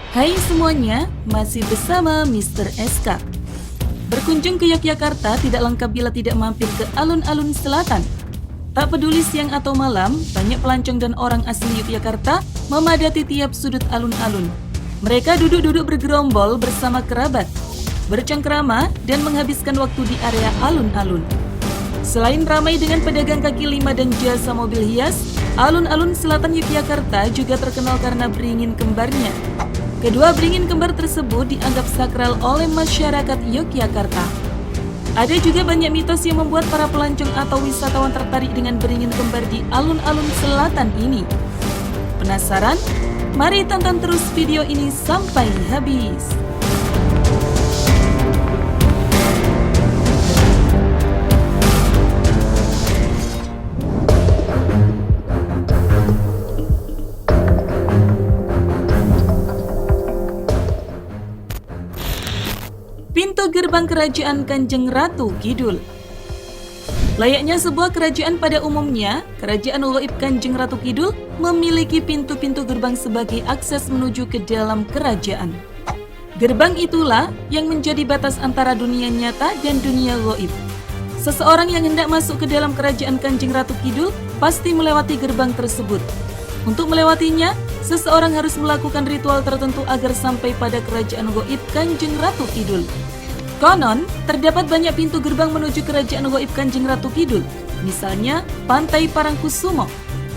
Hai semuanya, masih bersama Mr. SK. Berkunjung ke Yogyakarta tidak lengkap bila tidak mampir ke alun-alun selatan. Tak peduli siang atau malam, banyak pelancong dan orang asli Yogyakarta memadati tiap sudut alun-alun. Mereka duduk-duduk bergerombol bersama kerabat, bercengkrama dan menghabiskan waktu di area alun-alun. Selain ramai dengan pedagang kaki lima dan jasa mobil hias, alun-alun selatan Yogyakarta juga terkenal karena beringin kembarnya. Kedua beringin kembar tersebut dianggap sakral oleh masyarakat Yogyakarta. Ada juga banyak mitos yang membuat para pelancong atau wisatawan tertarik dengan beringin kembar di alun-alun selatan ini. Penasaran? Mari tonton terus video ini sampai habis. Pintu gerbang kerajaan Kanjeng Ratu Kidul. Layaknya sebuah kerajaan pada umumnya, Kerajaan Gaib Kanjeng Ratu Kidul memiliki pintu-pintu gerbang sebagai akses menuju ke dalam kerajaan. Gerbang itulah yang menjadi batas antara dunia nyata dan dunia gaib. Seseorang yang hendak masuk ke dalam kerajaan Kanjeng Ratu Kidul pasti melewati gerbang tersebut. Untuk melewatinya, seseorang harus melakukan ritual tertentu agar sampai pada kerajaan gaib Kanjeng Ratu Kidul. Konon, terdapat banyak pintu gerbang menuju kerajaan gaib Kanjeng Ratu Kidul. Misalnya, Pantai Parangkusumo,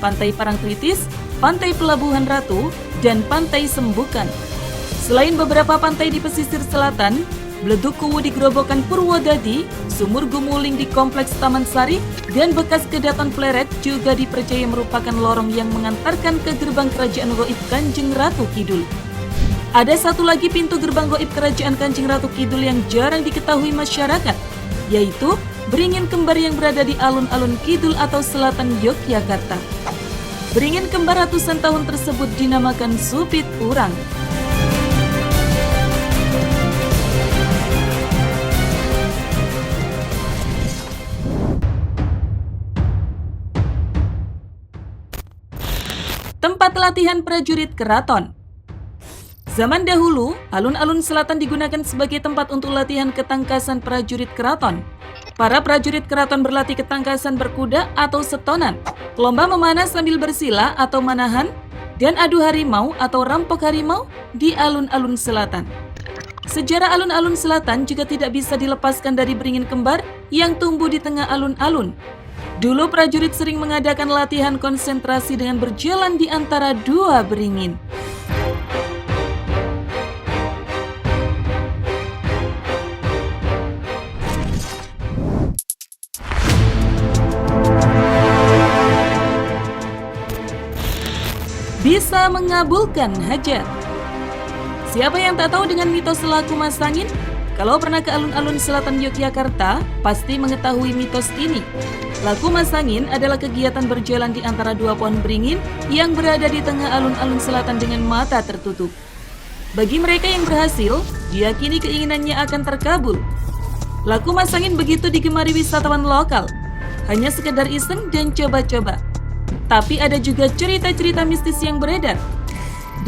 Pantai Parangtritis, Pantai Pelabuhan Ratu, dan Pantai Sembukan. Selain beberapa pantai di pesisir selatan, Bledug Kuwu di Grobogan Purwodadi, Sumur Gumuling di Kompleks Taman Sari, dan bekas Kedaton Pleret juga dipercaya merupakan lorong yang mengantarkan ke gerbang kerajaan gaib Kanjeng Ratu Kidul. Ada satu lagi pintu gerbang gaib kerajaan Kanjeng Ratu Kidul yang jarang diketahui masyarakat, yaitu beringin kembar yang berada di alun-alun kidul atau selatan Yogyakarta. Beringin kembar ratusan tahun tersebut dinamakan Supit Urang. Tempat latihan prajurit keraton. Zaman dahulu, alun-alun selatan digunakan sebagai tempat untuk latihan ketangkasan prajurit keraton. Para prajurit keraton berlatih ketangkasan berkuda atau setonan, lomba memanah sambil bersila atau manahan, dan adu harimau atau rampok harimau di alun-alun selatan. Sejarah alun-alun selatan juga tidak bisa dilepaskan dari beringin kembar yang tumbuh di tengah alun-alun. Dulu prajurit sering mengadakan latihan konsentrasi dengan berjalan di antara dua beringin. Bisa mengabulkan hajat. Siapa yang tak tahu dengan mitos Laku Masangin? Kalau pernah ke alun-alun selatan Yogyakarta, pasti mengetahui mitos ini. Laku Masangin adalah kegiatan berjalan di antara dua pohon beringin yang berada di tengah alun-alun selatan dengan mata tertutup. Bagi mereka yang berhasil, diyakini keinginannya akan terkabul. Laku Masangin begitu digemari wisatawan lokal, hanya sekedar iseng dan coba-coba. Tapi ada juga cerita-cerita mistis yang beredar.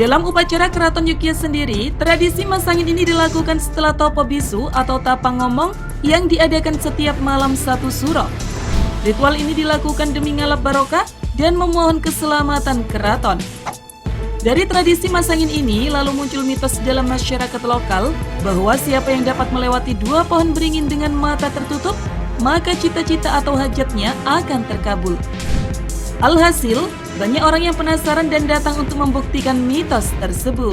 Dalam upacara Keraton Yogyakarta sendiri, tradisi masangin ini dilakukan setelah topo bisu atau tapang ngomong yang diadakan setiap malam satu suro. Ritual ini dilakukan demi ngalap barokah dan memohon keselamatan keraton. Dari tradisi masangin ini, lalu muncul mitos dalam masyarakat lokal bahwa siapa yang dapat melewati dua pohon beringin dengan mata tertutup, maka cita-cita atau hajatnya akan terkabul. Alhasil, banyak orang yang penasaran dan datang untuk membuktikan mitos tersebut.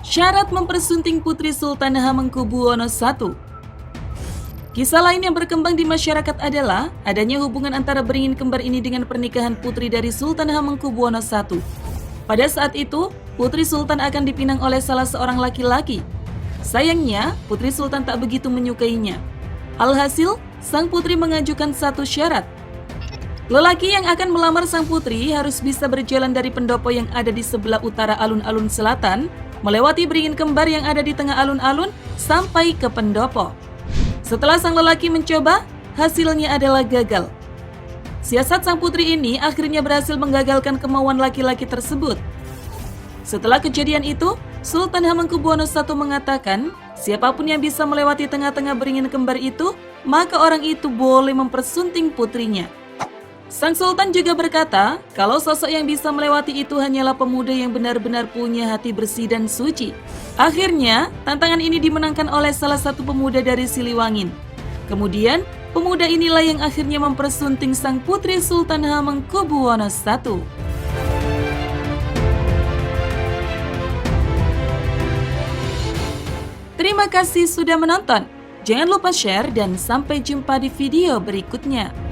Syarat mempersunting Putri Sultan Hamengkubuwono I. Kisah lain yang berkembang di masyarakat adalah adanya hubungan antara beringin kembar ini dengan pernikahan putri dari Sultan Hamengkubuwono I. Pada saat itu, Putri Sultan akan dipinang oleh salah seorang laki-laki. Sayangnya, Putri Sultan tak begitu menyukainya. Alhasil, sang putri mengajukan satu syarat. Lelaki yang akan melamar sang putri harus bisa berjalan dari pendopo yang ada di sebelah utara alun-alun selatan, melewati beringin kembar yang ada di tengah alun-alun, sampai ke pendopo. Setelah sang lelaki mencoba, hasilnya adalah gagal. Siasat sang putri ini akhirnya berhasil menggagalkan kemauan laki-laki tersebut. Setelah kejadian itu, Sultan Hamengkubuwono I mengatakan, siapapun yang bisa melewati tengah-tengah beringin kembar itu, maka orang itu boleh mempersunting putrinya. Sang Sultan juga berkata, kalau sosok yang bisa melewati itu hanyalah pemuda yang benar-benar punya hati bersih dan suci. Akhirnya, tantangan ini dimenangkan oleh salah satu pemuda dari Siliwangin. Kemudian, pemuda inilah yang akhirnya mempersunting sang putri Sultan Hamengkubuwono I. Terima kasih sudah menonton. Jangan lupa share dan sampai jumpa di video berikutnya.